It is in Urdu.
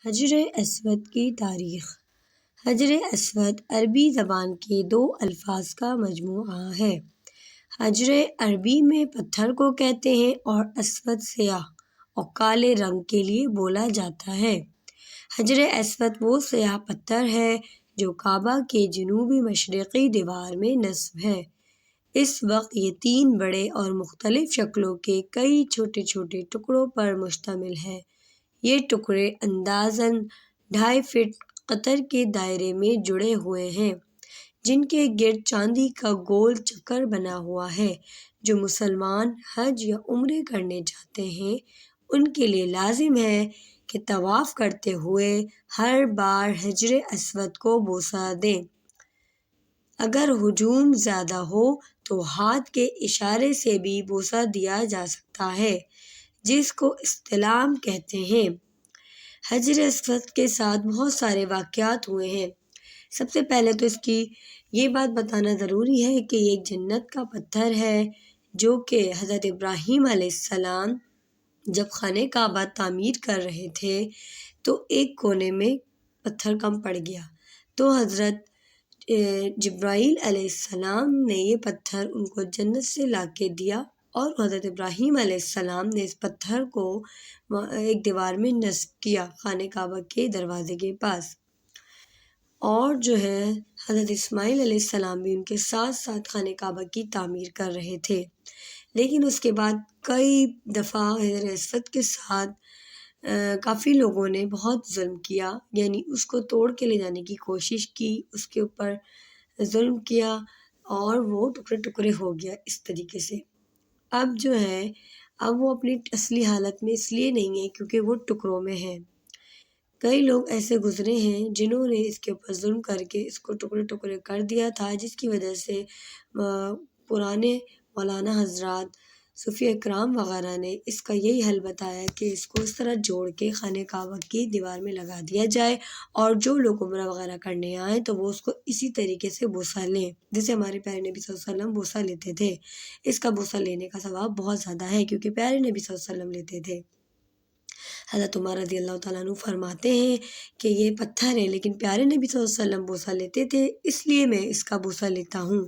حجر اسود کی تاریخ۔ حجر اسود عربی زبان کے دو الفاظ کا مجموعہ ہے۔ حجر عربی میں پتھر کو کہتے ہیں اور اسود سیاہ اور کالے رنگ کے لیے بولا جاتا ہے۔ حجر اسود وہ سیاہ پتھر ہے جو کعبہ کے جنوبی مشرقی دیوار میں نصب ہے۔ اس وقت یہ 3 بڑے اور مختلف شکلوں کے کئی چھوٹے چھوٹے ٹکڑوں پر مشتمل ہے۔ یہ ٹکڑے اندازاً 2.5 فٹ قطر کے دائرے میں جڑے ہوئے ہیں، جن کے گرد چاندی کا گول چکر بنا ہوا ہے۔ جو مسلمان حج یا عمرے کرنے جاتے ہیں ان کے لیے لازم ہے کہ طواف کرتے ہوئے ہر بار حجر اسود کو بوسہ دیں۔ اگر ہجوم زیادہ ہو تو ہاتھ کے اشارے سے بھی بوسہ دیا جا سکتا ہے، جس کو استلام کہتے ہیں۔ حجر اسود کے ساتھ بہت سارے واقعات ہوئے ہیں۔ سب سے پہلے تو اس کی یہ بات بتانا ضروری ہے کہ یہ ایک جنت کا پتھر ہے، جو کہ حضرت ابراہیم علیہ السلام جب خانہ کعبہ تعمیر کر رہے تھے تو ایک کونے میں پتھر کم پڑ گیا، تو حضرت جبرائیل علیہ السلام نے یہ پتھر ان کو جنت سے لا کے دیا، اور حضرت ابراہیم علیہ السلام نے اس پتھر کو ایک دیوار میں نصب کیا خانہ کعبہ کے دروازے کے پاس۔ اور جو ہے حضرت اسماعیل علیہ السلام بھی ان کے ساتھ ساتھ خانہ کعبہ کی تعمیر کر رہے تھے، لیکن اس کے بعد کئی دفعہ حجر اسود کے ساتھ کافی لوگوں نے بہت ظلم کیا، یعنی اس کو توڑ کے لے جانے کی کوشش کی، اس کے اوپر ظلم کیا اور وہ ٹکڑے ٹکڑے ہو گیا اس طریقے سے۔ اب جو ہے وہ اپنی اصلی حالت میں اس لیے نہیں ہے کیونکہ وہ ٹکڑوں میں ہے۔ کئی لوگ ایسے گزرے ہیں جنہوں نے اس کے اوپر ظلم کر کے اس کو ٹکڑے ٹکڑے کر دیا تھا، جس کی وجہ سے پرانے مولانا حضرات، صوفیہ کرام وغیرہ نے اس کا یہی حل بتایا کہ اس کو اس طرح جوڑ کے خانہ کعبہ کی دیوار میں لگا دیا جائے، اور جو لوگ عمرہ وغیرہ کرنے آئیں تو وہ اس کو اسی طریقے سے بوسہ لیں جیسے ہمارے پیارے نبی صلی اللہ علیہ وسلم بوسہ لیتے تھے۔ اس کا بوسہ لینے کا ثواب بہت زیادہ ہے کیونکہ پیارے نبی صلی اللہ علیہ وسلم لیتے تھے۔ حضرت عمر رضی اللہ تعالیٰ عنہ فرماتے ہیں کہ یہ پتھر ہے لیکن پیارے نبی صلی اللہ علیہ وسلم بوسہ لیتے تھے، اس لیے میں اس کا بوسہ لیتا ہوں۔